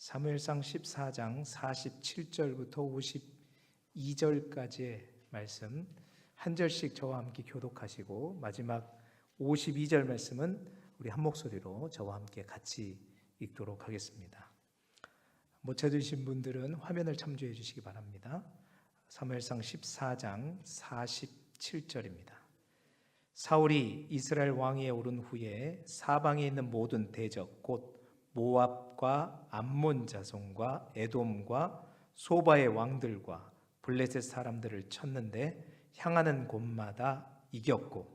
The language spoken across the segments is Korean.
사무엘상 14장 47절부터 52절까지의 말씀 한 절씩 저와 함께 교독하시고 마지막 52절 말씀은 우리 한 목소리로 저와 함께 같이 읽도록 하겠습니다. 못 찾으신 분들은 화면을 참조해 주시기 바랍니다. 사무엘상 14장 47절입니다. 사울이 이스라엘 왕위에 오른 후에 사방에 있는 모든 대적 곧 모압과 암몬 자손과 에돔과 소바의 왕들과 블레셋 사람들을 쳤는데 향하는 곳마다 이겼고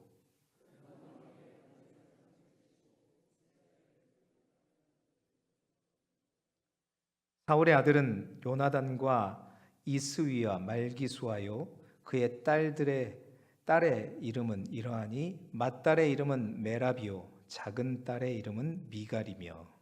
사울의 아들은 요나단과 이스위와 말기수하요 그의 딸의 이름은 이러하니 맏딸의 이름은 메라비요 작은 딸의 이름은 미갈이며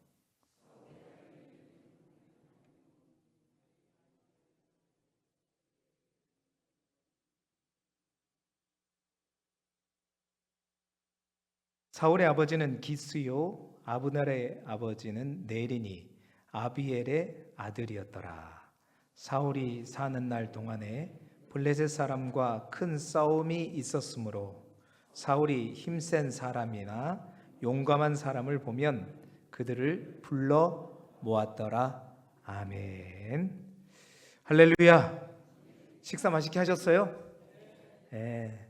사울의 아버지는 기스요 아브넬의 아버지는 네리니 아비엘의 아들이었더라. 사울이 사는 날 동안에 블레셋 사람과 큰 싸움이 있었으므로 사울이 힘센 사람이나 용감한 사람을 보면 그들을 불러 모았더라. 아멘. 할렐루야. 식사 맛있게 하셨어요? 네.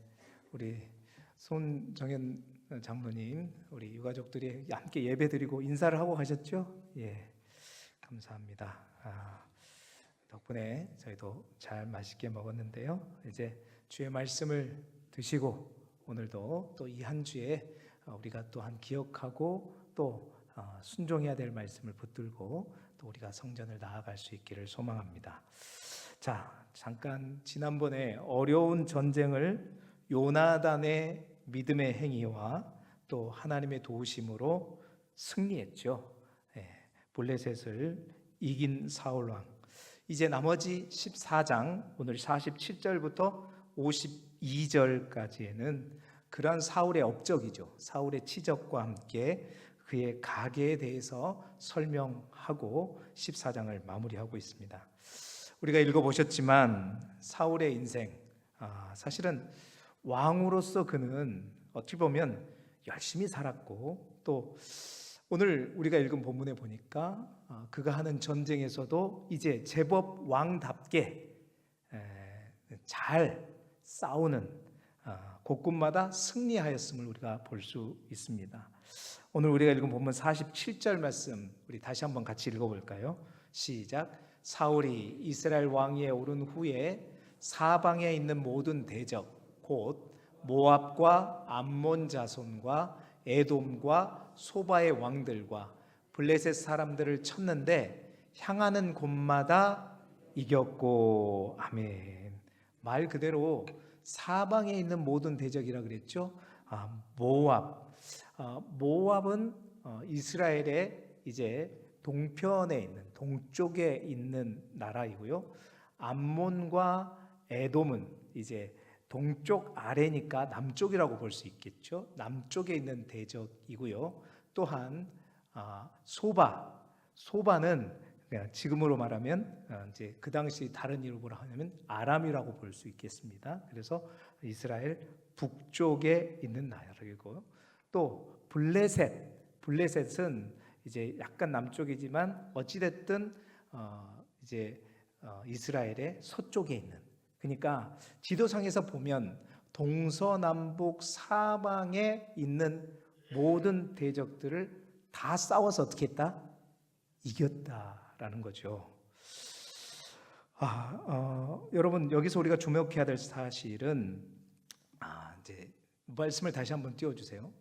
우리 손정현 장로님, 우리 유가족들이 함께 예배드리고 인사를 하고 가셨죠? 예, 감사합니다. 덕분에 저희도 잘 맛있게 먹었는데요. 이제 주의 말씀을 드시고 오늘도 또 이 한 주에 우리가 또한 기억하고 또 순종해야 될 말씀을 붙들고 또 우리가 성전을 나아갈 수 있기를 소망합니다. 자, 잠깐 지난번에 어려운 전쟁을 요나단의 믿음의 행위와 또 하나님의 도우심으로 승리했죠. 블레셋을 이긴 사울왕. 이제 나머지 14장 오늘 47절부터 52절까지에는 그러한 사울의 업적이죠. 사울의 치적과 함께 그의 가계에 대해서 설명하고 14장을 마무리하고 있습니다. 우리가 읽어보셨지만 사울의 인생, 사실은 왕으로서 그는 어찌 보면 열심히 살았고 또 오늘 우리가 읽은 본문에 보니까 그가 하는 전쟁에서도 이제 제법 왕답게 잘 싸우는 곳곳마다 승리하였음을 우리가 볼 수 있습니다. 오늘 우리가 읽은 본문 47절 말씀 우리 다시 한번 같이 읽어볼까요? 시작. 사울이 이스라엘 왕위에 오른 후에 사방에 있는 모든 대적 곧 모압과 암몬 자손과 에돔과 소바의 왕들과 블레셋 사람들을 쳤는데 향하는 곳마다 이겼고 아멘. 말 그대로 사방에 있는 모든 대적이라 그랬죠. 모압은 이스라엘의 이제 동편에 있는 동쪽에 있는 나라이고요. 암몬과 에돔은 이제 동쪽 아래니까 남쪽이라고 볼 수 있겠죠. 남쪽에 있는 대적이고요. 또한 소바는 그냥 지금으로 말하면 이제 그 당시 다른 이름으로 하면 아람이라고 볼 수 있겠습니다. 그래서 이스라엘 북쪽에 있는 나라이고 또 블레셋은 이제 약간 남쪽이지만 어찌됐든 이제 이스라엘의 서쪽에 있는, 그러니까 지도상에서 보면 동서남북 사방에 있는 모든 대적들을 다 싸워서 어떻게 했다? 이겼다라는 거죠. 여러분 여기서 우리가 주목해야 될 사실은 이제 말씀을 다시 한번 띄워주세요.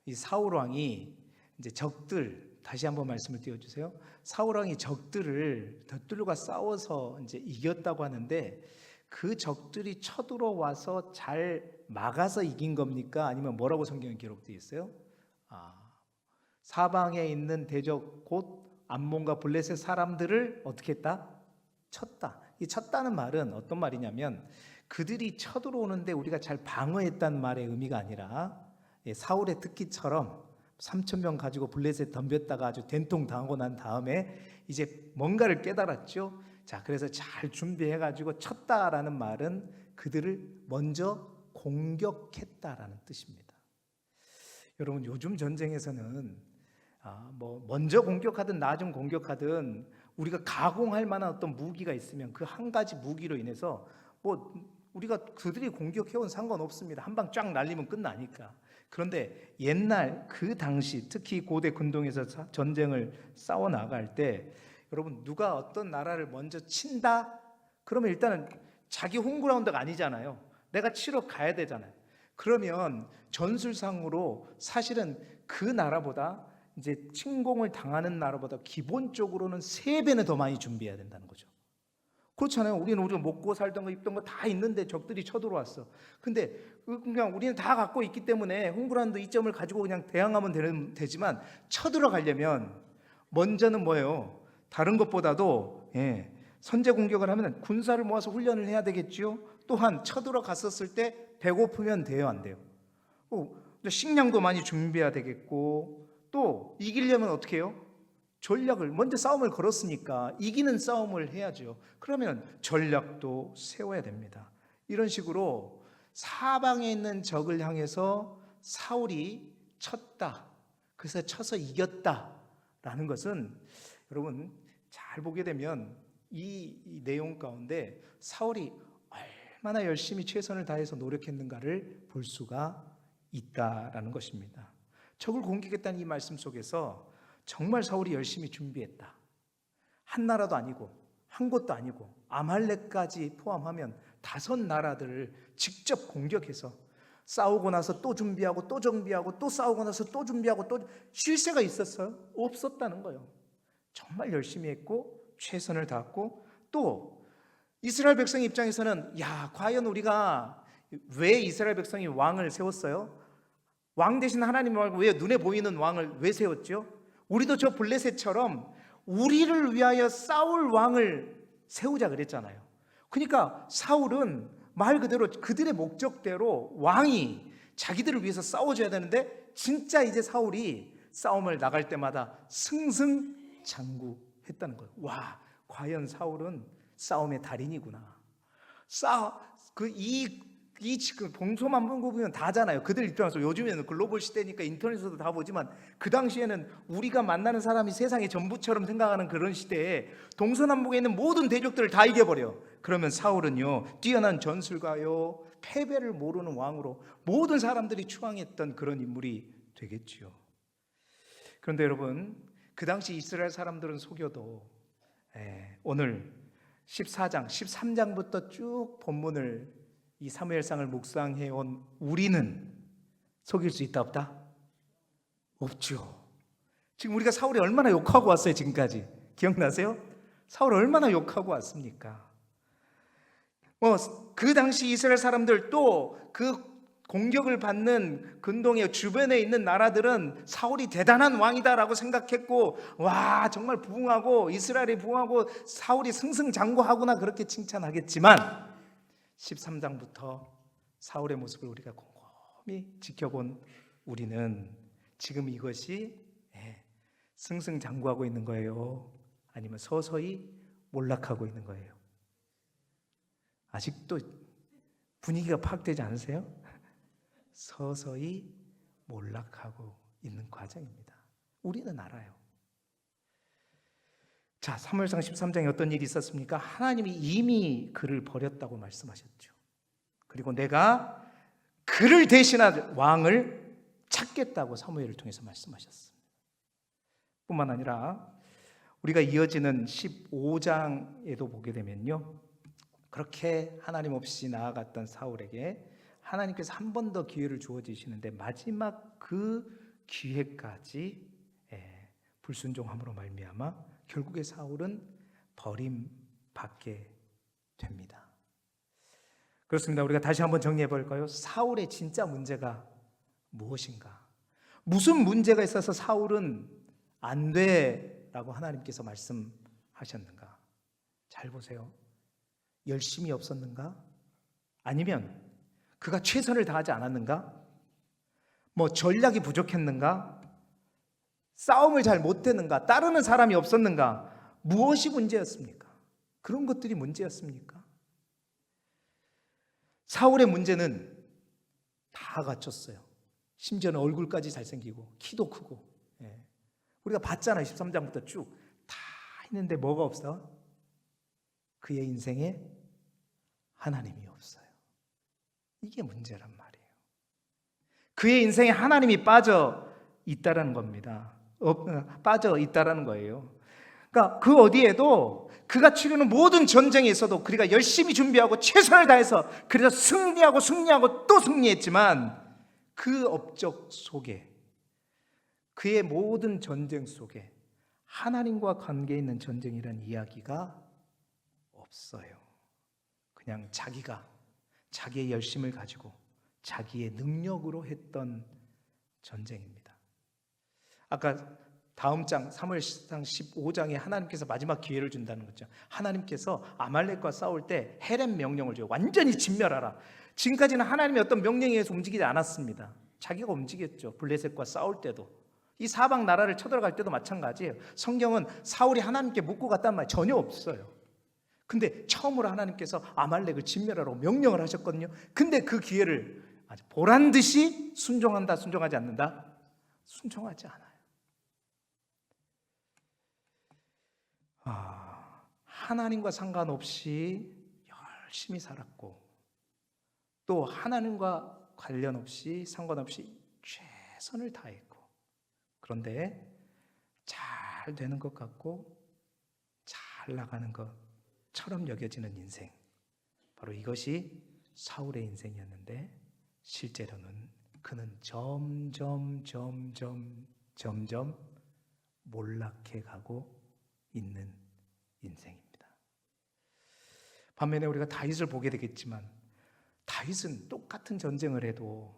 이 사울 왕이 이제 적들 다시 한번 말씀을 띄워주세요. 사울 왕이 적들을 덧들과 싸워서 이제 이겼다고 하는데 그 적들이 쳐들어와서 잘 막아서 이긴 겁니까? 아니면 뭐라고 성경에 기록되어 있어요? 사방에 있는 대적 곧 암몬과 블레셋 사람들을 어떻게 했다? 쳤다. 이 쳤다는 말은 어떤 말이냐면 그들이 쳐들어오는데 우리가 잘 방어했다는 말의 의미가 아니라 사울의 특기처럼 3천 명 가지고 블레셋 덤볐다가 아주 된통 당하고 난 다음에 이제 뭔가를 깨달았죠. 자, 그래서 잘 준비해 가지고 쳤다라는 말은 그들을 먼저 공격했다라는 뜻입니다. 여러분, 요즘 전쟁에서는 뭐 먼저 공격하든 나중 공격하든 우리가 가공할 만한 어떤 무기가 있으면 그 한 가지 무기로 인해서 뭐 우리가 그들이 공격해온 상관없습니다. 한 방 쫙 날리면 끝나니까. 그런데 옛날 그 당시 특히 고대 근동에서 전쟁을 싸워 나갈 때 여러분, 누가 어떤 나라를 먼저 친다? 그러면 일단은 자기 홈그라운드가 아니잖아요. 내가 치러 가야 되잖아요. 그러면 전술상으로 사실은 그 나라보다 이제 침공을 당하는 나라보다 기본적으로는 3배는 더 많이 준비해야 된다는 거죠. 그렇잖아요. 우리가 먹고 살던 거 입던 거 다 있는데 적들이 쳐들어왔어. 근데 그냥 우리는 다 갖고 있기 때문에 홈그라운드 이점을 가지고 그냥 대항하면 되지만 쳐들어가려면 먼저는 뭐예요? 다른 것보다도 선제 공격을 하면 군사를 모아서 훈련을 해야 되겠죠. 또한 쳐들어갔었을 때 배고프면 돼요, 안 돼요? 식량도 많이 준비해야 되겠고, 또 이기려면 어떻게 해요? 전략을 먼저 싸움을 걸었으니까 이기는 싸움을 해야죠. 그러면 전략도 세워야 됩니다. 이런 식으로 사방에 있는 적을 향해서 사울이 쳤다. 그래서 쳐서 이겼다라는 것은 여러분 잘 보게 되면 이 내용 가운데 사울이 얼마나 열심히 최선을 다해서 노력했는가를 볼 수가 있다라는 것입니다. 적을 공격했다는 이 말씀 속에서 정말 사울이 열심히 준비했다. 한 나라도 아니고 한 곳도 아니고 아말렉까지 포함하면 5나라들을 직접 공격해서 싸우고 나서 또 준비하고 또 정비하고 또 싸우고 나서 또 준비하고 또 쉴 새가 있었어요? 없었다는 거예요. 정말 열심히 했고 최선을 다했고, 또 이스라엘 백성 입장에서는 과연 우리가 왜 이스라엘 백성이 왕을 세웠어요? 왕 대신 하나님 말고 왜 눈에 보이는 왕을 왜 세웠죠? 우리도 저 블레셋처럼 우리를 위하여 싸울 왕을 세우자 그랬잖아요. 그러니까 사울은 말 그대로 그들의 목적대로 왕이 자기들을 위해서 싸워줘야 되는데 진짜 이제 사울이 싸움을 나갈 때마다 승승장구했다는 거예요. 와, 과연 사울은 싸움의 달인이구나. 지금 동서만 보면 다잖아요. 그들 입장에서 요즘에는 글로벌 시대니까 인터넷에서도 다 보지만 그 당시에는 우리가 만나는 사람이 세상의 전부처럼 생각하는 그런 시대에 동서남북에 있는 모든 대적들을 다 이겨버려. 그러면 사울은요, 뛰어난 전술가요, 패배를 모르는 왕으로 모든 사람들이 추앙했던 그런 인물이 되겠지요. 그런데 여러분, 그 당시 이스라엘 사람들은 속여도 오늘 14장, 13장부터 쭉 본문을 이 사무엘상을 묵상해온 우리는 속일 수 있다 없다? 없죠. 지금 우리가 사울이 얼마나 욕하고 왔어요, 지금까지. 기억나세요? 사울 얼마나 욕하고 왔습니까? 그 당시 이스라엘 사람들 또 그 공격을 받는 근동의 주변에 있는 나라들은 사울이 대단한 왕이다라고 생각했고, 와, 정말 부흥하고 이스라엘이 부흥하고 사울이 승승장구하구나 그렇게 칭찬하겠지만 13장부터 사울의 모습을 우리가 곰곰이 지켜본 우리는 지금 이것이 승승장구하고 있는 거예요? 아니면 서서히 몰락하고 있는 거예요? 아직도 분위기가 파악되지 않으세요? 서서히 몰락하고 있는 과정입니다. 우리는 알아요. 자, 사무엘상 13장에 어떤 일이 있었습니까? 하나님이 이미 그를 버렸다고 말씀하셨죠. 그리고 내가 그를 대신할 왕을 찾겠다고 사무엘을 통해서 말씀하셨습니다. 뿐만 아니라 우리가 이어지는 15장에도 보게 되면요, 그렇게 하나님 없이 나아갔던 사울에게 하나님께서 한 번 더 기회를 주어지시는데 마지막 그 기회까지 불순종함으로 말미암아 결국에 사울은 버림받게 됩니다. 그렇습니다. 우리가 다시 한번 정리해 볼까요? 사울의 진짜 문제가 무엇인가? 무슨 문제가 있어서 사울은 안 돼라고 하나님께서 말씀하셨는가? 잘 보세요. 열심이 없었는가? 아니면 그가 최선을 다하지 않았는가? 전략이 부족했는가? 싸움을 잘 못했는가? 따르는 사람이 없었는가? 무엇이 문제였습니까? 그런 것들이 문제였습니까? 사울의 문제는 다 갖췄어요. 심지어는 얼굴까지 잘생기고 키도 크고. 우리가 봤잖아요. 13장부터 쭉 다 있는데 뭐가 없어? 그의 인생에 하나님이 없어요. 이게 문제란 말이에요. 그의 인생에 하나님이 빠져 있다라는 겁니다. 빠져 있다라는 거예요. 그러니까 그 어디에도 그가 치르는 모든 전쟁에 있어도 그가 열심히 준비하고 최선을 다해서 그래서 승리하고 또 승리했지만 그 업적 속에, 그의 모든 전쟁 속에 하나님과 관계 있는 전쟁이라는 이야기가 없어요. 그냥 자기의 열심을 가지고 자기의 능력으로 했던 전쟁입니다. 아까 다음 장 사무엘상 15장에 하나님께서 마지막 기회를 준다는 거죠. 하나님께서 아말렉과 싸울 때 헤렘 명령을 줘요. 완전히 진멸하라. 지금까지는 하나님의 어떤 명령에 의해서 움직이지 않았습니다. 자기가 움직였죠. 블레셋과 싸울 때도, 이 사방 나라를 쳐들어갈 때도 마찬가지예요. 성경은 사울이 하나님께 묻고 갔다는 말 전혀 없어요. 근데 처음으로 하나님께서 아말렉을 진멸하라고 명령을 하셨거든요. 근데 그 기회를 아주 보란듯이 순종한다, 순종하지 않는다? 순종하지 않아요. 하나님과 상관없이 열심히 살았고, 또 하나님과 관련 없이 상관없이 최선을 다했고, 그런데 잘 되는 것 같고 잘 나가는 것처럼 여겨지는 인생, 바로 이것이 사울의 인생이었는데, 실제로는 그는 점점 몰락해 가고 있는 인생입니다. 반면에 우리가 다윗을 보게 되겠지만, 다윗은 똑같은 전쟁을 해도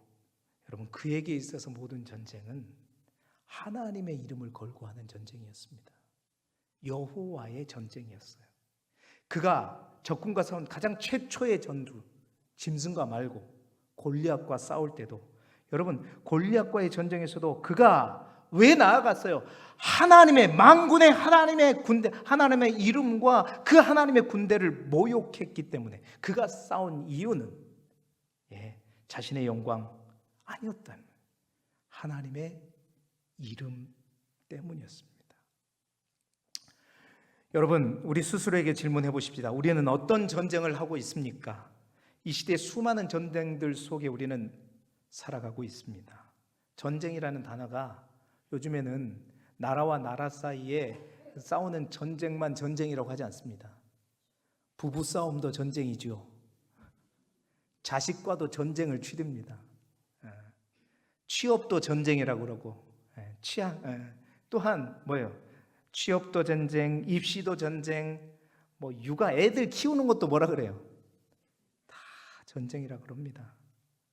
여러분, 그에게 있어서 모든 전쟁은 하나님의 이름을 걸고 하는 전쟁이었습니다. 여호와의 전쟁이었어요. 그가 적군과 싸운 가장 최초의 전투, 짐승과 말고 골리앗과 싸울 때도, 여러분, 골리앗과의 전쟁에서도 그가 왜 나아갔어요? 하나님의 만군의 하나님의 군대, 하나님의 이름과 그 하나님의 군대를 모욕했기 때문에 그가 싸운 이유는 자신의 영광 아니었다는 하나님의 이름 때문이었습니다. 여러분, 우리 스스로에게 질문해 보십시다. 우리는 어떤 전쟁을 하고 있습니까? 이 시대의 수많은 전쟁들 속에 우리는 살아가고 있습니다. 전쟁이라는 단어가 요즘에는 나라와 나라 사이에 싸우는 전쟁만 전쟁이라고 하지 않습니다. 부부싸움도 전쟁이죠. 자식과도 전쟁을 치릅니다. 취업도 전쟁이라고 그러고, 또한 취업도 전쟁, 입시도 전쟁, 육아, 애들 키우는 것도 뭐라 그래요? 다 전쟁이라고 그럽니다.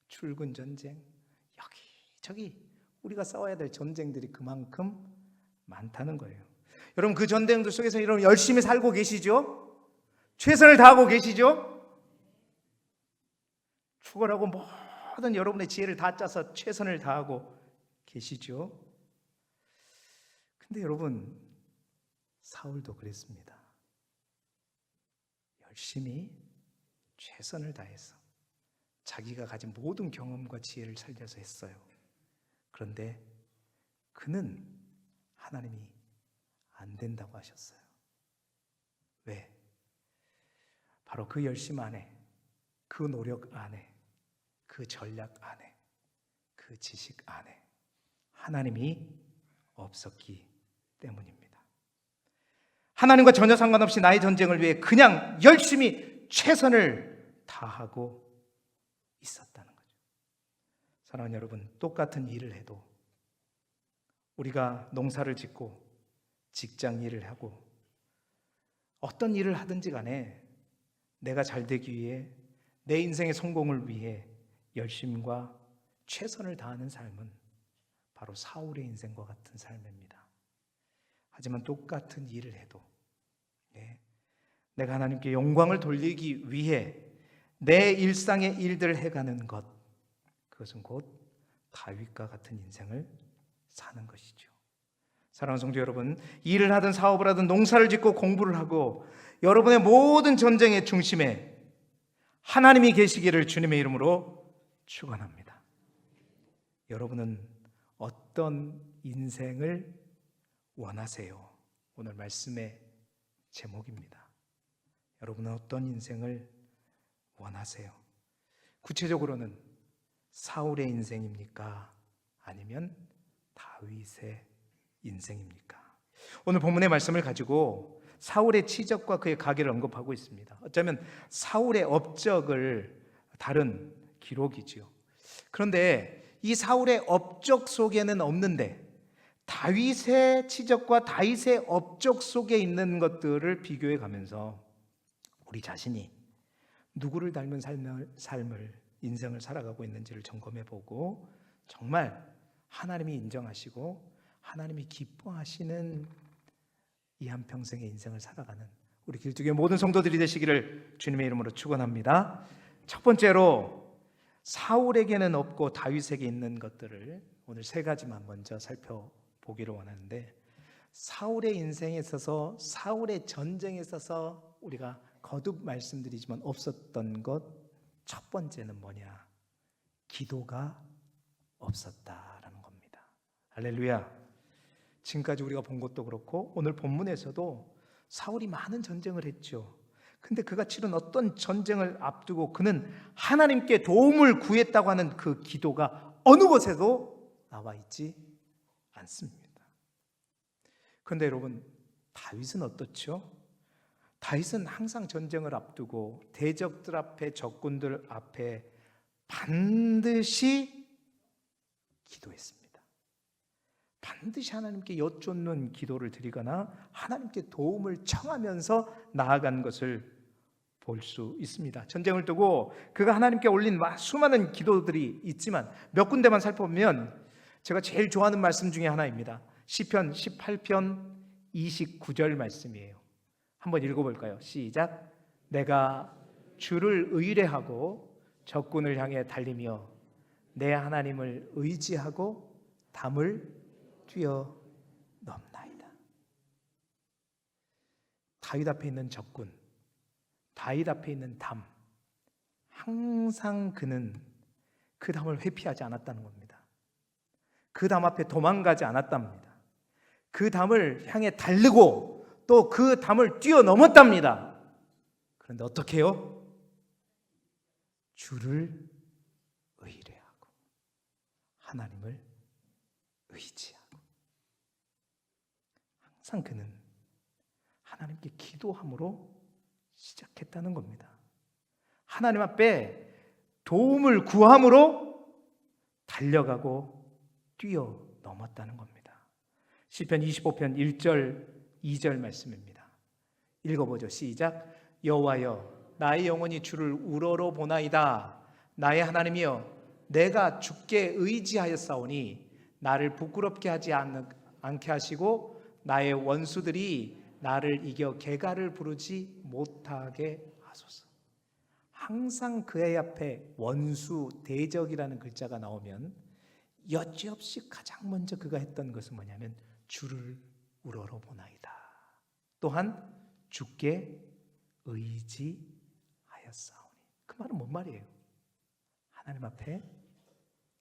출근 전쟁, 여기저기 우리가 싸워야 될 전쟁들이 그만큼 많다는 거예요. 여러분, 그 전쟁들 속에서 여러분 열심히 살고 계시죠? 최선을 다하고 계시죠? 죽어라고 모든 여러분의 지혜를 다 짜서 최선을 다하고 계시죠? 근데 여러분, 사울도 그랬습니다. 열심히 최선을 다해서 자기가 가진 모든 경험과 지혜를 살려서 했어요. 그런데 그는 하나님이 안 된다고 하셨어요. 왜? 바로 그 열심 안에, 그 노력 안에, 그 전략 안에, 그 지식 안에 하나님이 없었기 때문입니다. 하나님과 전혀 상관없이 나의 전쟁을 위해 그냥 열심히 최선을 다하고 있었다는 거죠. 사랑하는 여러분, 똑같은 일을 해도, 우리가 농사를 짓고 직장 일을 하고 어떤 일을 하든지 간에 내가 잘 되기 위해, 내 인생의 성공을 위해 열심과 최선을 다하는 삶은 바로 사울의 인생과 같은 삶입니다. 하지만 똑같은 일을 해도 내가 하나님께 영광을 돌리기 위해 내 일상의 일들을 해가는 것, 그것은 곧 다윗과 같은 인생을 사는 것이죠. 사랑하는 성도 여러분, 일을 하든 사업을 하든 농사를 짓고 공부를 하고 여러분의 모든 전쟁의 중심에 하나님이 계시기를 주님의 이름으로 축원합니다. 여러분은 어떤 인생을 원하세요? 오늘 말씀의 제목입니다. 여러분은 어떤 인생을 원하세요? 구체적으로는 사울의 인생입니까? 아니면 다윗의 인생입니까? 오늘 본문의 말씀을 가지고 사울의 치적과 그의 가계를 언급하고 있습니다. 어쩌면 사울의 업적을 다룬 기록이지요. 그런데 이 사울의 업적 속에는 없는데 다윗의 치적과 다윗의 업적 속에 있는 것들을 비교해 가면서 우리 자신이 누구를 닮은 삶을 인생을 살아가고 있는지를 점검해 보고 정말 하나님이 인정하시고 하나님이 기뻐하시는 이 한평생의 인생을 살아가는 우리 길쭉의 모든 성도들이 되시기를 주님의 이름으로 축원합니다. 첫 번째로 사울에게는 없고 다윗에게 있는 것들을 오늘 세 가지만 먼저 살펴보기를 원하는데, 사울의 인생에 있어서 사울의 전쟁에 있어서 우리가 거듭 말씀드리지만 없었던 것 첫 번째는 뭐냐? 기도가 없었다라는 겁니다. 할렐루야. 지금까지 우리가 본 것도 그렇고 오늘 본문에서도 사울이 많은 전쟁을 했죠. 근데 그가 치른 어떤 전쟁을 앞두고 그는 하나님께 도움을 구했다고 하는 그 기도가 어느 곳에도 나와 있지 않습니다. 그런데 여러분, 다윗은 어떻죠? 다윗은 항상 전쟁을 앞두고 대적들 앞에, 적군들 앞에 반드시 기도했습니다. 반드시 하나님께 여쭙는 기도를 드리거나 하나님께 도움을 청하면서 나아간 것을 볼 수 있습니다. 전쟁을 두고 그가 하나님께 올린 수많은 기도들이 있지만 몇 군데만 살펴보면 제가 제일 좋아하는 말씀 중에 하나입니다. 시편 18편 29절 말씀이에요. 한번 읽어볼까요? 시작. 내가 주를 의뢰하고 적군을 향해 달리며 내 하나님을 의지하고 담을 뛰어넘나이다. 다윗 앞에 있는 적군, 다윗 앞에 있는 담, 항상 그는 그 담을 회피하지 않았다는 겁니다. 그 담 앞에 도망가지 않았답니다. 그 담을 향해 달리고 또 그 담을 뛰어넘었답니다. 그런데 어떻게 해요? 주를 의뢰하고 하나님을 의지하고 항상 그는 하나님께 기도함으로 시작했다는 겁니다. 하나님 앞에 도움을 구함으로 달려가고 뛰어넘었다는 겁니다. 시편 25편 1절 2절 말씀입니다. 읽어보죠. 시작. 여호와여, 나의 영혼이 주를 우러러 보나이다. 나의 하나님이여, 내가 주께 의지하였사오니 나를 부끄럽게 하지 않게 하시고 나의 원수들이 나를 이겨 개가를 부르지 못하게 하소서. 항상 그의 앞에 원수, 대적이라는 글자가 나오면 여지없이 가장 먼저 그가 했던 것은 뭐냐면 주를 우러러 보나이다. 또한 주께 의지하였사오니. 그 말은 뭔 말이에요? 하나님 앞에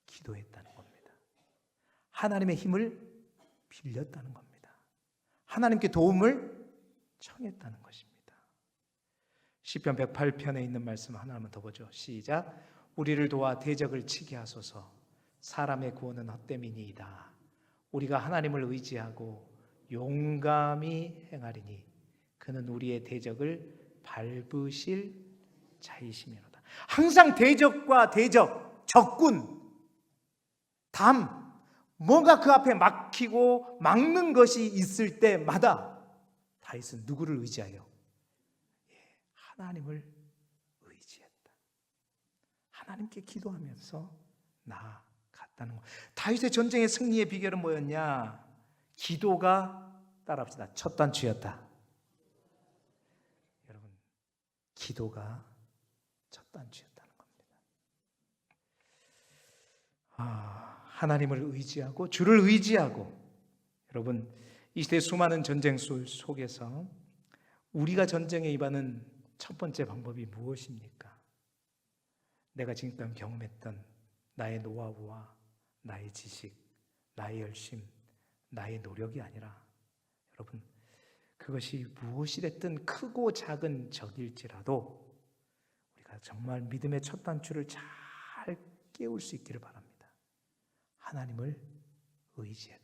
기도했다는 겁니다. 하나님의 힘을 빌렸다는 겁니다. 하나님께 도움을 청했다는 것입니다. 시편 108편에 있는 말씀 하나만 더 보죠. 시작. 우리를 도와 대적을 치게 하소서. 사람의 구원은 헛됨이니이다. 우리가 하나님을 의지하고 용감히 행하리니 그는 우리의 대적을 밟으실 자이시미로다. 항상 대적과 대적, 적군, 담, 뭔가 그 앞에 막히고 막는 것이 있을 때마다 다윗은 누구를 의지하여? 하나님을 의지했다. 하나님께 기도하면서 나아갔다는 것. 다윗의 전쟁의 승리의 비결은 뭐였냐? 기도가, 따라합시다, 첫 단추였다. 여러분, 기도가 첫 단추였다는 겁니다. 하나님을 의지하고 주를 의지하고, 여러분, 이 시대 수많은 전쟁 속에서 우리가 전쟁에 임하는 첫 번째 방법이 무엇입니까? 내가 지금까지 경험했던 나의 노하우와 나의 지식, 나의 열심, 나의 노력이 아니라 여러분, 그것이 무엇이 됐든 크고 작은 적일지라도 우리가 정말 믿음의 첫 단추를 잘 깨울 수 있기를 바랍니다. 하나님을 의지했다.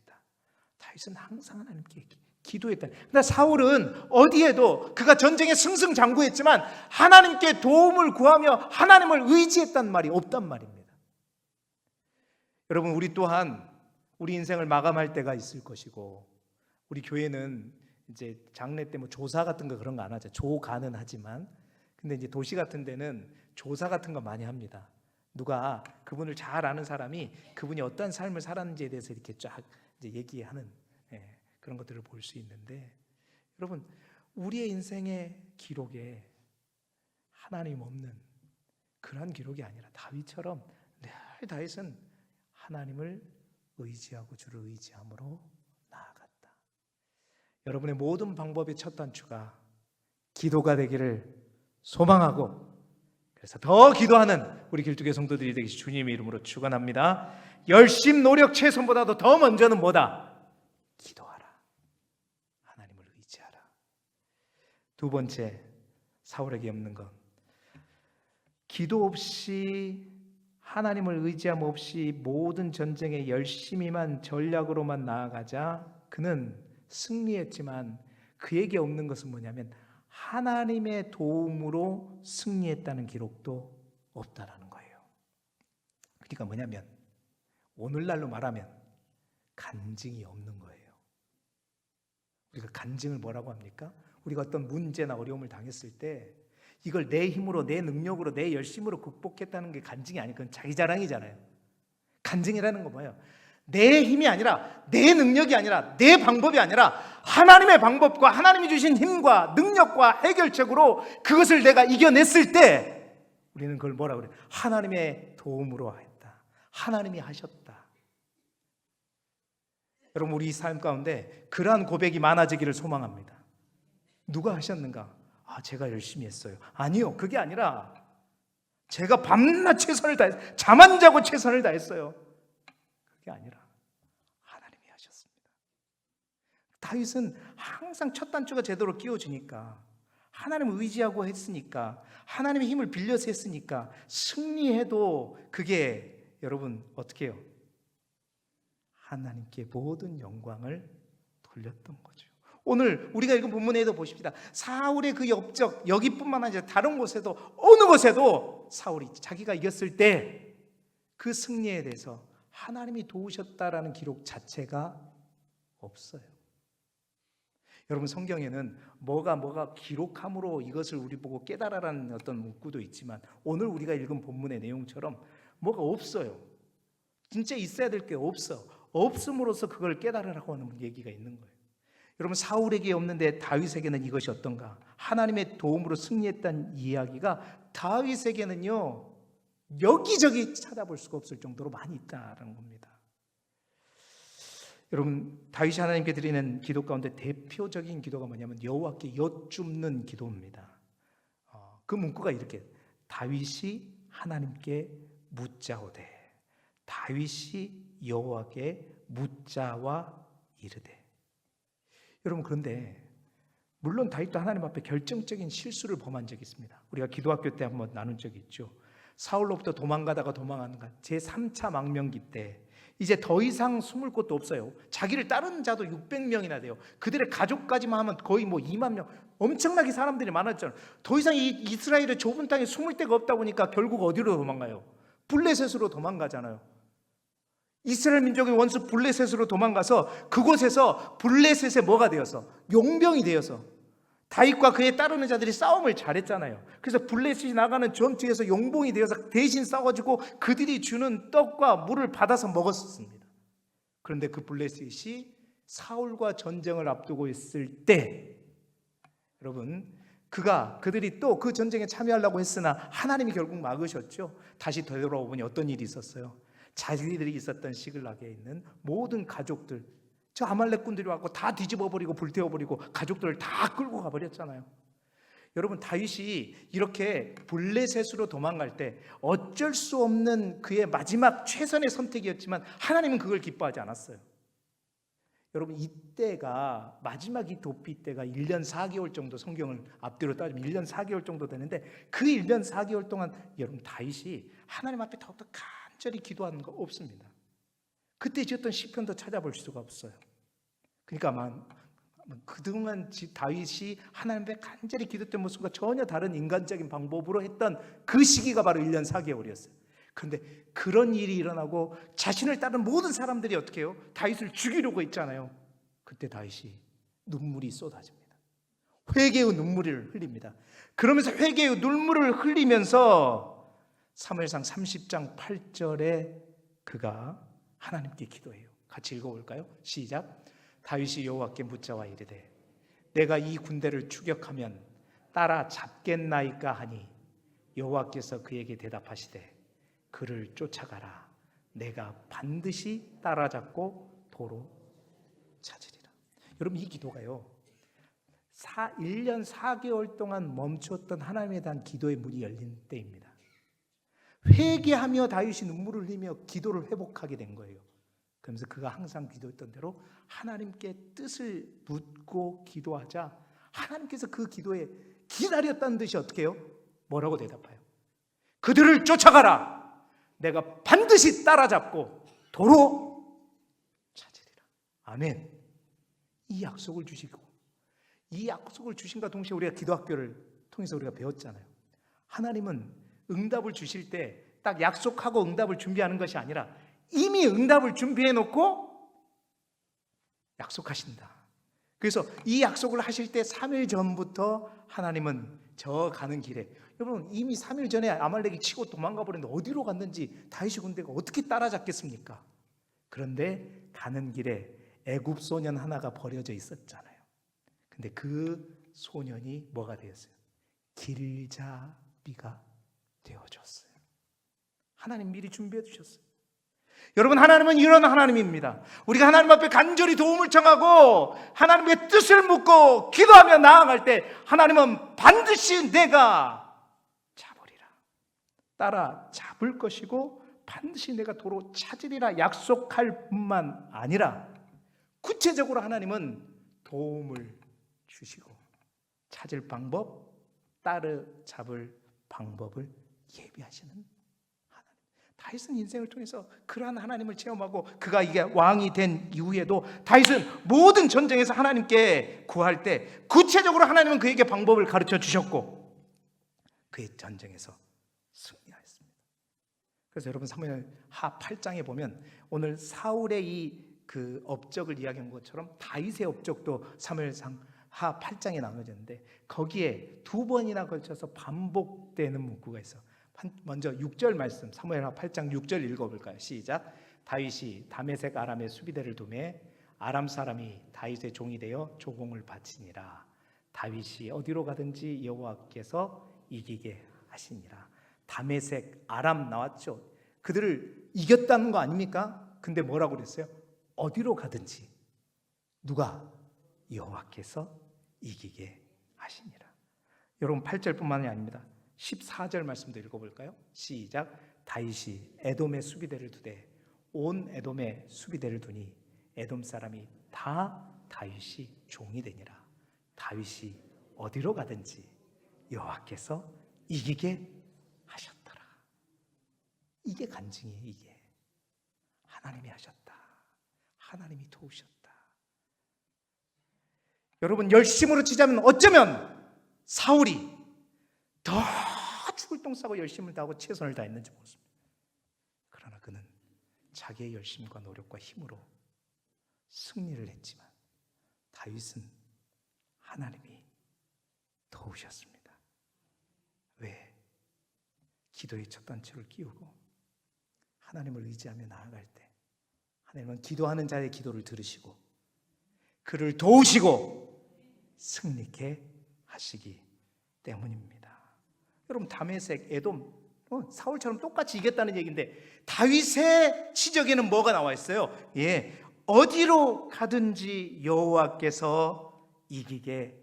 다윗은 항상 하나님께 기도했다. 그러나 사울은 어디에도 그가 전쟁에 승승장구했지만 하나님께 도움을 구하며 하나님을 의지했단 말이 없단 말입니다. 여러분, 우리 또한 우리 인생을 마감할 때가 있을 것이고, 우리 교회는 이제 장례 때 뭐 조사 같은 거 그런 거 안 하죠. 조가는 하지만, 근데 이제 도시 같은 데는 조사 같은 거 많이 합니다. 누가 그분을 잘 아는 사람이 그분이 어떤 삶을 살았는지에 대해서 이렇게 쫙 이제 얘기하는 그런 것들을 볼 수 있는데, 여러분, 우리의 인생의 기록에 하나님 없는 그런 기록이 아니라 다윗처럼 늘 다윗은 하나님을 의지하고 주를 의지함으로 나아갔다. 여러분의 모든 방법의 첫 단추가 기도가 되기를 소망하고, 그래서 더 기도하는 우리 길두교 성도들이 되기 주님의 이름으로 축원합니다. 열심, 노력, 최선보다도 더 먼저는 뭐다? 기도하라. 하나님을 의지하라. 두 번째, 사울에게 없는 것, 기도 없이, 하나님을 의지함 없이 모든 전쟁에 열심히만 전략으로만 나아가자 그는 승리했지만 그에게 없는 것은 뭐냐면 하나님의 도움으로 승리했다는 기록도 없다라는 거예요. 그러니까 뭐냐면 오늘날로 말하면 간증이 없는 거예요. 우리가 간증을 뭐라고 합니까? 우리가 어떤 문제나 어려움을 당했을 때 이걸 내 힘으로, 내 능력으로, 내 열심으로 극복했다는 게 간증이 아니고 그건 자기 자랑이잖아요. 간증이라는 건 뭐예요? 내 힘이 아니라, 내 능력이 아니라, 내 방법이 아니라 하나님의 방법과 하나님이 주신 힘과 능력과 해결책으로 그것을 내가 이겨냈을 때 우리는 그걸 뭐라고 그래요? 하나님의 도움으로 했다. 하나님이 하셨다. 여러분, 우리 삶 가운데 그러한 고백이 많아지기를 소망합니다. 누가 하셨는가? 제가 열심히 했어요. 아니요, 그게 아니라 제가 밤낮 최선을 다했어요. 잠 안 자고 최선을 다했어요. 그게 아니라 하나님이 하셨습니다. 다윗은 항상 첫 단추가 제대로 끼워지니까, 하나님을 의지하고 했으니까, 하나님의 힘을 빌려서 했으니까 승리해도 그게 여러분 어떻게 해요? 하나님께 모든 영광을 돌렸던 거죠. 오늘 우리가 읽은 본문에도 보십시다. 사울의 그 업적, 여기뿐만 아니라 다른 곳에도, 어느 곳에도 사울이 자기가 이겼을 때 그 승리에 대해서 하나님이 도우셨다라는 기록 자체가 없어요. 여러분, 성경에는 뭐가 기록함으로 이것을 우리 보고 깨달아라는 어떤 문구도 있지만 오늘 우리가 읽은 본문의 내용처럼 뭐가 없어요. 진짜 있어야 될 게 없어. 없음으로써 그걸 깨달으라고 하는 얘기가 있는 거예요. 여러분, 사울에게 없는데 다윗에게는 이것이 어떤가? 하나님의 도움으로 승리했다는 이야기가 다윗에게는요 여기저기 찾아볼 수가 없을 정도로 많이 있다는 겁니다. 여러분, 다윗이 하나님께 드리는 기도 가운데 대표적인 기도가 뭐냐면 여호와께 여쭙는 기도입니다. 그 문구가 이렇게: 다윗이 하나님께 묻자오되, 다윗이 여호와께 묻자와 이르되. 여러분, 그런데 물론 다윗도 하나님 앞에 결정적인 실수를 범한 적이 있습니다. 우리가 기도학교 때 한번 나눈 적이 있죠. 사울로부터 도망가다가 도망하는 것, 제3차 망명기 때 이제 더 이상 숨을 곳도 없어요. 자기를 따르는 자도 600명이나 돼요. 그들의 가족까지만 하면 거의 2만 명, 엄청나게 사람들이 많았잖아요. 더 이상 이 이스라엘의 좁은 땅에 숨을 데가 없다 보니까 결국 어디로 도망가요? 블레셋으로 도망가잖아요. 이스라엘 민족의 원수 블레셋으로 도망가서 그곳에서 블레셋의 뭐가 되어서? 용병이 되어서 다윗과 그의 따르는 자들이 싸움을 잘했잖아요. 그래서 블레셋이 나가는 전투에서 용봉이 되어서 대신 싸워가지고 그들이 주는 떡과 물을 받아서 먹었습니다. 그런데 그 블레셋이 사울과 전쟁을 앞두고 있을 때, 여러분, 그들이 또 그 전쟁에 참여하려고 했으나 하나님이 결국 막으셨죠. 다시 되돌아오니 어떤 일이 있었어요? 자기들이 있었던 시글락에 있는 모든 가족들 저 아말렉군들이 왔고 다 뒤집어버리고 불태워버리고 가족들을 다 끌고 가버렸잖아요. 여러분, 다윗이 이렇게 블레셋으로 도망갈 때 어쩔 수 없는 그의 마지막 최선의 선택이었지만 하나님은 그걸 기뻐하지 않았어요. 여러분, 이때가 마지막 이 도피 때가 1년 4개월 정도, 성경을 앞뒤로 따지면 1년 4개월 정도 되는데, 그 1년 4개월 동안 여러분 다윗이 하나님 앞에 더욱더 간절히 기도하는 거 없습니다. 그때 지었던 시편도 찾아볼 수가 없어요. 그러니까 아마 그동안 다윗이 하나님 앞에 간절히 기도했던 모습과 전혀 다른 인간적인 방법으로 했던 그 시기가 바로 1년 4개월이었어요. 그런데 그런 일이 일어나고 자신을 따른 모든 사람들이 어떻게 해요? 다윗을 죽이려고 했잖아요. 그때 다윗이 눈물이 쏟아집니다. 회개의 눈물을 흘립니다. 그러면서 회개의 눈물을 흘리면서 사무엘상 30장 8절에 그가 하나님께 기도해요. 같이 읽어볼까요? 시작. 다윗이 여호와께 묻자와 이르되 내가 이 군대를 추격하면 따라잡겠나이까 하니 여호와께서 그에게 대답하시되 그를 쫓아가라. 내가 반드시 따라잡고 도로 찾으리라. 여러분, 이 기도가요 1년 4개월 동안 멈췄던 하나님에 대한 기도의 문이 열린 때입니다. 회개하며 다윗이 눈물을 흘리며 기도를 회복하게 된 거예요. 그러면서 그가 항상 기도했던 대로 하나님께 뜻을 묻고 기도하자 하나님께서 그 기도에 기다렸다는 듯이 어떻게 해요? 뭐라고 대답해요? 그들을 쫓아가라. 내가 반드시 따라잡고 도로 찾으리라. 아멘. 이 약속을 주시고, 이 약속을 주신과 동시에 우리가 기도학교를 통해서 우리가 배웠잖아요. 하나님은 응답을 주실 때 딱 약속하고 응답을 준비하는 것이 아니라 이미 응답을 준비해 놓고 약속하신다. 그래서 이 약속을 하실 때 3일 전부터 하나님은 저 가는 길에, 여러분 이미 3일 전에 아말렉이 치고 도망가 버렸는데 어디로 갔는지 다윗의 군대가 어떻게 따라잡겠습니까? 그런데 가는 길에 애굽 소년 하나가 버려져 있었잖아요. 근데 그 소년이 뭐가 되었어요? 길잡이가 되어줬어요. 하나님 미리 준비해 주셨어요. 여러분, 하나님은 이런 하나님입니다. 우리가 하나님 앞에 간절히 도움을 청하고 하나님의 뜻을 묻고 기도하며 나아갈 때 하나님은 반드시 내가 잡으리라, 따라 잡을 것이고 반드시 내가 도로 찾으리라 약속할 뿐만 아니라 구체적으로 하나님은 도움을 주시고 찾을 방법, 따라잡을 방법을 예비하시는 다윗은 인생을 통해서 그러한 하나님을 체험하고 그가 이게 왕이 된 이후에도 다윗은 모든 전쟁에서 하나님께 구할 때 구체적으로 하나님은 그에게 방법을 가르쳐 주셨고 그의 전쟁에서 승리하였습니다. 그래서 여러분 사무엘하 8장에 보면 오늘 사울의 이 그 업적을 이야기한 것처럼 다윗의 업적도 사무엘상 하 8장에 나눠졌는데 거기에 두 번이나 걸쳐서 반복되는 문구가 있어. 먼저 6절 말씀, 사무엘하 8장 6절 읽어볼까요? 시작. 다윗이 다메섹 아람의 수비대를 두매 아람 사람이 다윗의 종이 되어 조공을 바치니라. 다윗이 어디로 가든지 여호와께서 이기게 하시니라. 다메섹 아람 나왔죠. 그들을 이겼다는 거 아닙니까? 근데 뭐라고 그랬어요? 어디로 가든지 누가? 여호와께서 이기게 하시니라. 여러분 8절뿐만이 아닙니다. 14절 말씀도 읽어볼까요? 시작. 다윗이 에돔의 수비대를 두되 온 에돔의 수비대를 두니 에돔 사람이 다 다윗이 종이 되니라. 다윗이 어디로 가든지 여호와께서 이기게 하셨더라. 이게 간증이에요. 이게 하나님이 하셨다. 하나님이 도우셨다. 여러분 열심으로 치자면 어쩌면 사울이 더 죽을 똥 싸고 열심을 다하고 최선을 다했는지 모르겠습니다. 그러나 그는 자기의 열심과 노력과 힘으로 승리를 했지만 다윗은 하나님이 도우셨습니다. 왜? 기도의 첫 단추를 끼우고 하나님을 의지하며 나아갈 때 하나님은 기도하는 자의 기도를 들으시고 그를 도우시고 승리케 하시기 때문입니다. 여러분 다메섹, 에돔, 사울처럼 똑같이 이겼다는 얘기인데 다윗의 치적에는 뭐가 나와 있어요? 어디로 가든지 여호와께서 이기게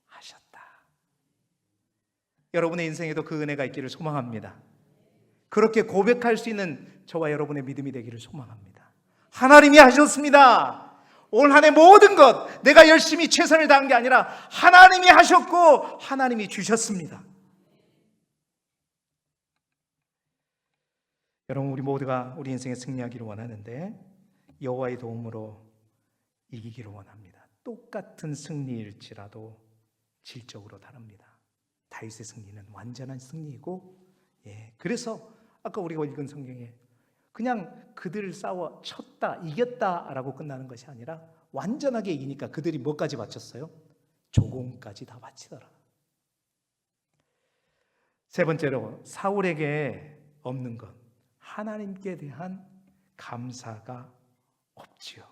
하셨다. 여러분의 인생에도 그 은혜가 있기를 소망합니다. 그렇게 고백할 수 있는 저와 여러분의 믿음이 되기를 소망합니다. 하나님이 하셨습니다. 올 한 해 모든 것 내가 열심히 최선을 다한 게 아니라 하나님이 하셨고 하나님이 주셨습니다. 여러분, 우리 모두가 우리 인생에 승리하기를 원하는데 여호와의 도움으로 이기기를 원합니다. 똑같은 승리일지라도 질적으로 다릅니다. 다윗의 승리는 완전한 승리이고, 그래서 아까 우리가 읽은 성경에 그냥 그들을 싸워 쳤다, 이겼다라고 끝나는 것이 아니라 완전하게 이기니까 그들이 뭐까지 바쳤어요? 조공까지 다 바치더라. 세 번째로, 사울에게 없는 것, 하나님께 대한 감사가 없지요.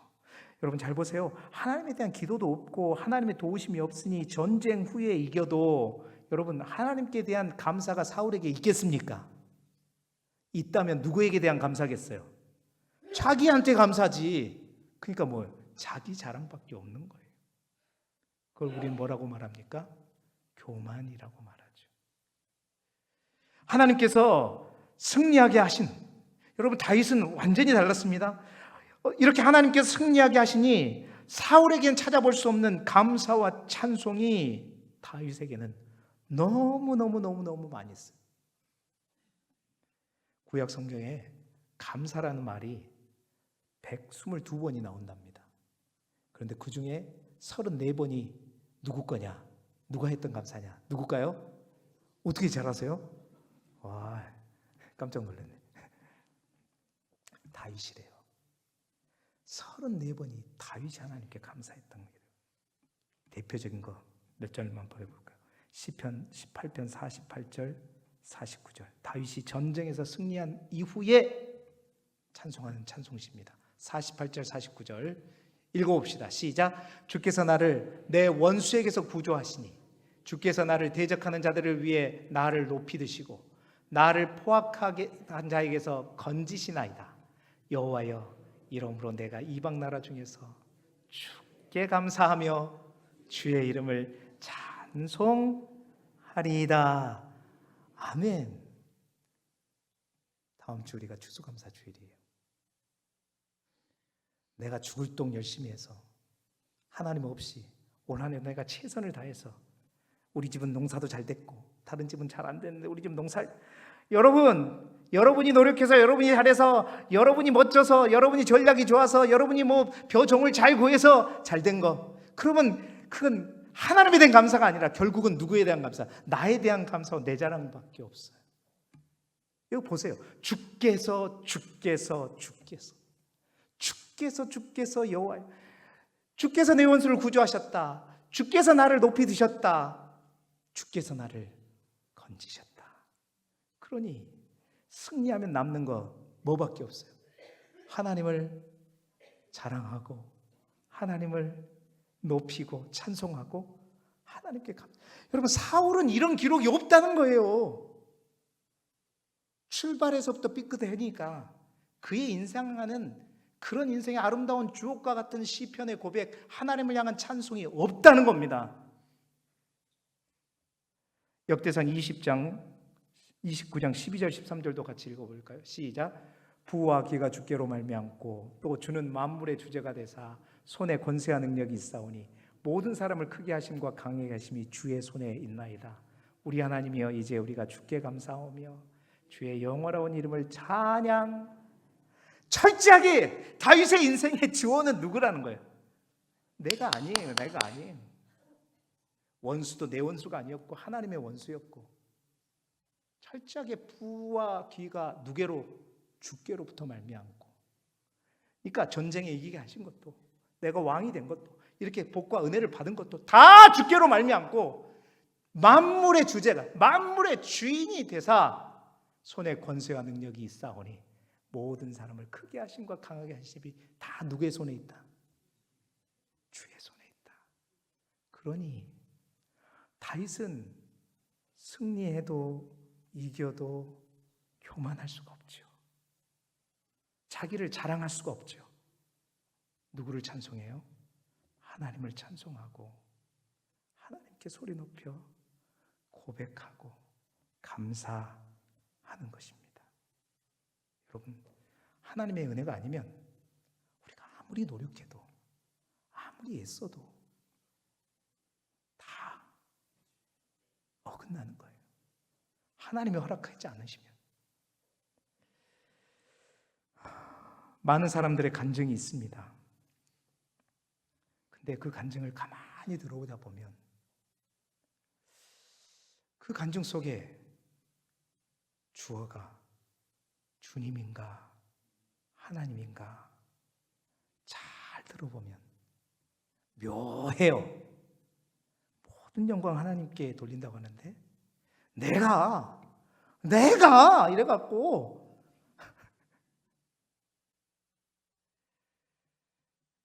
여러분 잘 보세요. 하나님에 대한 기도도 없고 하나님의 도우심이 없으니 전쟁 후에 이겨도 여러분 하나님께 대한 감사가 사울에게 있겠습니까? 있다면 누구에게 대한 감사겠어요? 자기한테 감사지. 그러니까 뭐 자기 자랑밖에 없는 거예요. 그걸 우리는 뭐라고 말합니까? 교만이라고 말하죠. 하나님께서 승리하게 하신, 여러분 다윗은 완전히 달랐습니다. 이렇게 하나님께서 승리하게 하시니 사울에게는 찾아볼 수 없는 감사와 찬송이 다윗에게는 너무 많이 있어요. 구약 성경에 감사라는 말이 122번이 나온답니다. 그런데 그 중에 34번이 누구 거냐? 누가 했던 감사냐? 누굴까요? 어떻게 잘 아세요? 와, 깜짝 놀랐네. 다윗이래요. 34번이 다윗이 하나님께 감사했던 거예요. 대표적인 거 몇 절만 보여볼까요? 시편 18편 48절 49절. 다윗이 전쟁에서 승리한 이후에 찬송하는 찬송시입니다. 48절 49절 읽어봅시다. 시작. 주께서 나를 내 원수에게서 구조하시니 주께서 나를 대적하는 자들을 위해 나를 높이 드시고 나를 포악하게 한 자에게서 건지시나이다. 여호와여, 이러므로 내가 이방 나라 중에서 주께 감사하며 주의 이름을 찬송하리이다. 아멘. 다음 주 우리가 추수감사 주일이에요. 내가 죽을 동 열심히 해서 하나님 없이 올 한 해 내가 최선을 다해서 우리 집은 농사도 잘 됐고 다른 집은 잘 안 됐는데 우리 집 농사, 여러분이 노력해서 여러분이 잘해서 여러분이 멋져서 여러분이 전략이 좋아서 여러분이 뭐 벼종을 잘 구해서 잘 된 거, 그러면 그건 하나님에 대한 감사가 아니라 결국은 누구에 대한 감사? 나에 대한 감사와 내 자랑밖에 없어요. 이거 보세요. 주께서 여호와, 주께서 내 원수를 구조하셨다. 주께서 나를 높이 드셨다. 주께서 나를 건지셨다. 그러니 승리하면 남는 거 뭐밖에 없어요? 하나님을 자랑하고 하나님을 높이고 찬송하고 하나님께 감사. 여러분, 사울은 이런 기록이 없다는 거예요. 출발에서부터 삐끗하니까 그의 인생하는 그런 인생의 아름다운 주옥과 같은 시편의 고백, 하나님을 향한 찬송이 없다는 겁니다. 역대상 20장 29장 12절 13절도 같이 읽어볼까요? 시작. 부와 귀가 주께로 말미암고 또 주는 만물의 주제가 되사 손에 권세와 능력이 있사오니 모든 사람을 크게 하심과 강하게 하심이 주의 손에 있나이다. 우리 하나님이여, 이제 우리가 주께 감사하며 주의 영원한 이름을 찬양. 철저하게 다윗의 인생의 주어는 누구라는 거예요? 내가 아니에요. 원수도 내 원수가 아니었고 하나님의 원수였고, 철저하게 부와 귀가 누게로? 주께로부터 말미암고, 그러니까 전쟁에 이기게 하신 것도, 내가 왕이 된 것도, 이렇게 복과 은혜를 받은 것도 다 주께로 말미암고, 만물의 주제가, 만물의 주인이 되사 손에 권세와 능력이 있사오니 모든 사람을 크게 하심과 강하게 하심이 다 누구의 손에 있다? 주의 손에 있다. 그러니 다윗은 승리해도 이겨도 교만할 수가 없죠. 자기를 자랑할 수가 없죠. 누구를 찬송해요? 하나님을 찬송하고 하나님께 소리 높여 고백하고 감사하는 것입니다. 여러분, 하나님의 은혜가 아니면 우리가 아무리 노력해도 아무리 애써도 다 어긋나는 거예요. 하나님이 허락하지 않으시면. 많은 사람들의 간증이 있습니다. 근데 그 간증을 가만히 들어오다 보면 그 간증 속에 주어가 주님인가 하나님인가 잘 들어보면 묘해요. 모든 영광 하나님께 돌린다고 하는데 내가 이래갖고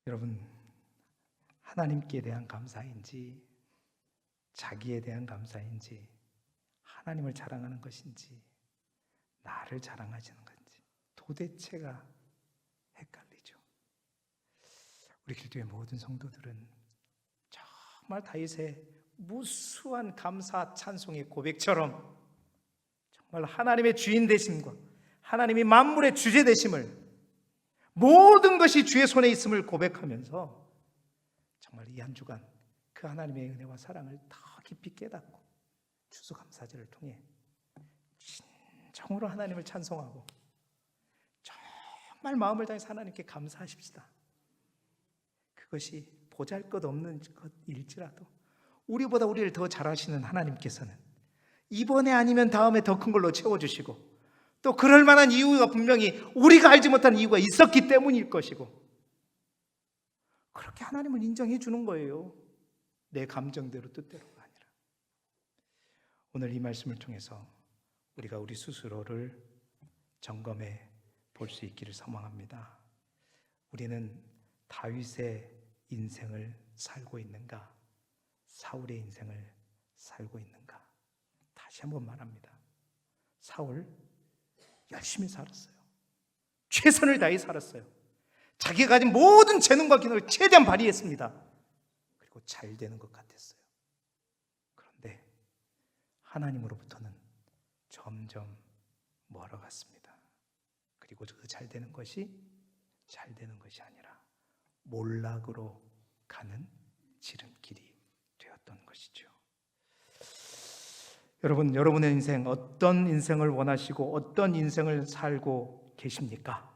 여러분, 하나님께 대한 감사인지 자기에 대한 감사인지 하나님을 자랑하는 것인지 나를 자랑하시는 건지 도대체가 헷갈리죠. 우리 길교회 모든 성도들은 정말 다윗의 무수한 감사 찬송의 고백처럼 정말 하나님의 주인 되심과 하나님이 만물의 주제 되심을 모든 것이 주의 손에 있음을 고백하면서 정말 이 한 주간 그 하나님의 은혜와 사랑을 더 깊이 깨닫고 추수감사절을 통해 진정으로 하나님을 찬송하고 정말 마음을 다해서 하나님께 감사하십시다. 그것이 보잘것없는 것일지라도 우리보다 우리를 더 잘하시는 하나님께서는 이번에 아니면 다음에 더 큰 걸로 채워주시고 또 그럴 만한 이유가 분명히 우리가 알지 못한 이유가 있었기 때문일 것이고 그렇게 하나님을 인정해 주는 거예요. 내 감정대로 뜻대로가 아니라. 오늘 이 말씀을 통해서 우리가 우리 스스로를 점검해 볼 수 있기를 소망합니다. 우리는 다윗의 인생을 살고 있는가? 사울의 인생을 살고 있는가? 다시 한번 말합니다. 사울 열심히 살았어요. 최선을 다해 살았어요. 자기가 가진 모든 재능과 기능을 최대한 발휘했습니다. 그리고 잘 되는 것 같았어요. 그런데 하나님으로부터는 점점 멀어갔습니다. 그리고 그 잘 되는 것이 아니라 몰락으로 가는 지름길이 되었던 것이죠. 여러분, 여러분의 인생 어떤 인생을 원하시고 어떤 인생을 살고 계십니까?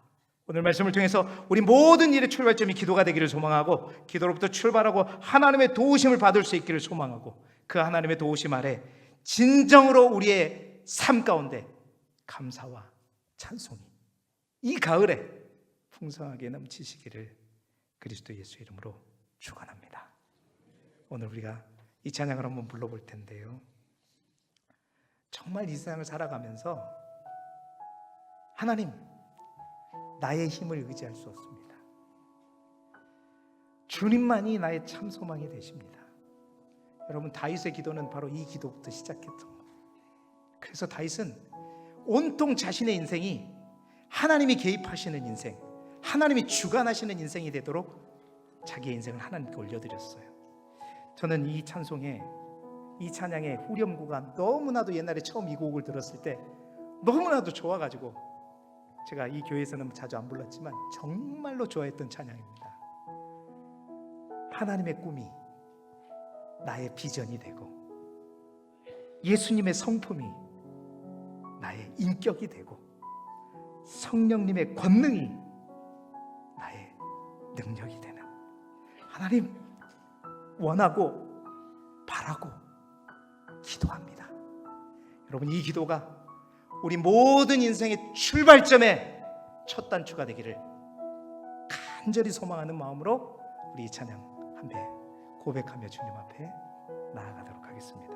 오늘 말씀을 통해서 우리 모든 일의 출발점이 기도가 되기를 소망하고 기도로부터 출발하고 하나님의 도우심을 받을 수 있기를 소망하고 그 하나님의 도우심 아래 진정으로 우리의 삶 가운데 감사와 찬송이 이 가을에 풍성하게 넘치시기를 그리스도 예수 이름으로 축원합니다. 오늘 우리가 이 찬양을 한번 불러볼 텐데요, 정말 이 세상을 살아가면서 하나님, 나의 힘을 의지할 수 없습니다. 주님만이 나의 참 소망이 되십니다. 여러분, 다윗의 기도는 바로 이 기도부터 시작했던 거예요. 그래서 다윗은 온통 자신의 인생이 하나님이 개입하시는 인생, 하나님이 주관하시는 인생이 되도록 자기의 인생을 하나님께 올려드렸어요. 저는 이 찬양의 후렴구가 너무나도 옛날에 처음 이 곡을 들었을 때 너무나도 좋아가지고 제가 이 교회에서는 자주 안 불렀지만 정말로 좋아했던 찬양입니다. 하나님의 꿈이 나의 비전이 되고 예수님의 성품이 나의 인격이 되고 성령님의 권능이 나의 능력이 되는, 하나님 원하고 바라고 기도합니다. 여러분, 이 기도가 우리 모든 인생의 출발점의 첫 단추가 되기를 간절히 소망하는 마음으로 우리 이 찬양 한 배 고백하며 주님 앞에 나아가도록 하겠습니다.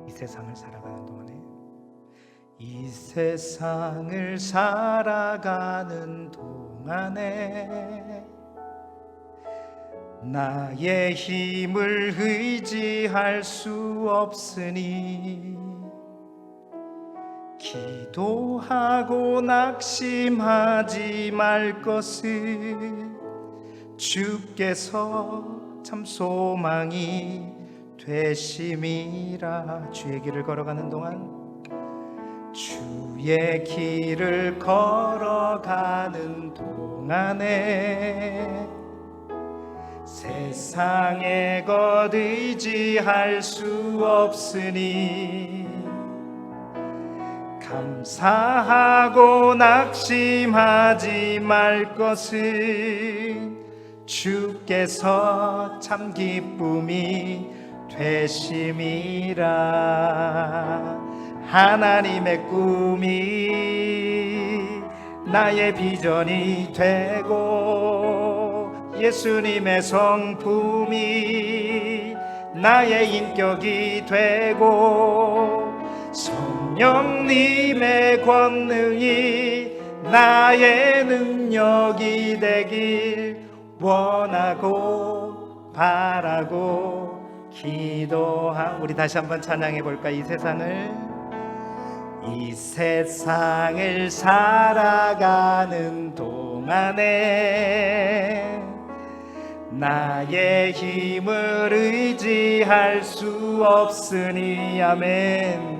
이 세상을 살아가는 동안에 이 세상을 살아가는 동안에 나의 힘을 의지할 수 없으니 기도하고 낙심하지 말 것을 주께서 참 소망이 되심이라. 주의 길을 걸어가는 동안, 주의 길을 걸어가는 동안에 세상의 것 의지할 수 없으니 감사하고 낙심하지 말 것을 주께서 참 기쁨이 되심이라. 하나님의 꿈이 나의 비전이 되고 예수님의 성품이 나의 인격이 되고 성령님의 권능이 나의 능력이 되길 원하고 바라고 우리 다시 한번 찬양해 볼까? 이 세상을 살아가는 동안에 나의 힘을 의지할 수 없으니 아멘.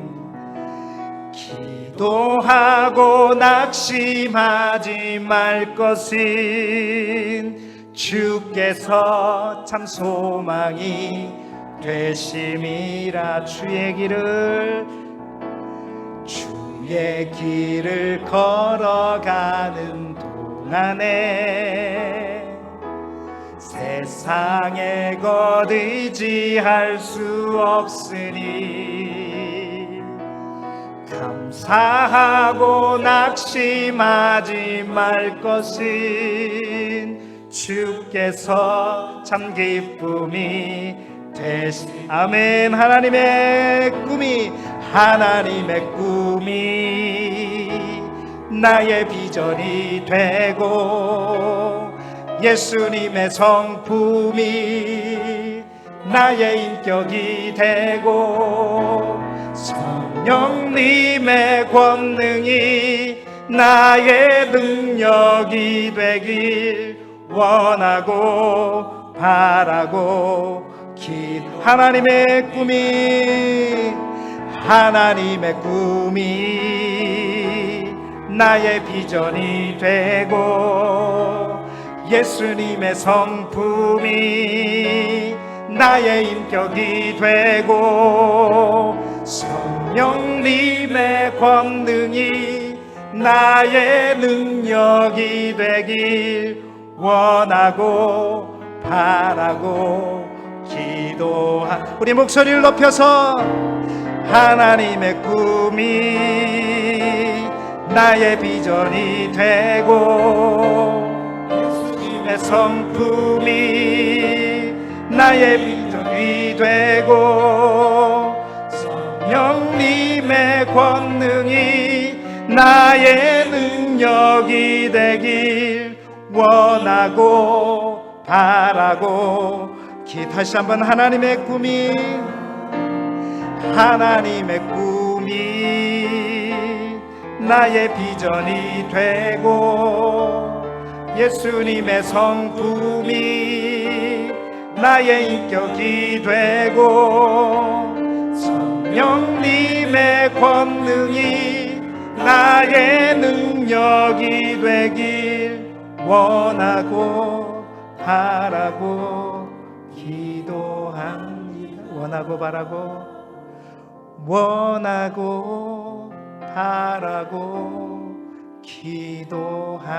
기도하고 낙심하지 말 것은 주께서 참 소망이 되심이라. 주의 길을 걸어가는 동안에 세상의 것 의지할 수 없으니 감사하고 낙심하지 말 것은 주께서 참 기쁨이 되시. 아멘. 하나님의 꿈이 나의 비전이 되고 예수님의 성품이 나의 인격이 되고 성령님의 권능이 나의 능력이 되길 원하고 바라고 하나님의 꿈이 나의 비전이 되고 예수님의 성품이 나의 인격이 되고 성령님의 권능이 나의 능력이 되길 원하고 바라고 우리 목소리를 높여서 하나님의 꿈이 나의 비전이 되고 예수님의 성품이 나의 비전이 되고 성령님의 권능이 나의 능력이 되길 원하고 바라고 다시 한번 하나님의 꿈이 나의 비전이 되고 예수님의 성품이 나의 인격이 되고 성령님의 권능이 나의 능력이 되길 원하고 바라고 기도합니다. 원하고 바라고 기도합니다.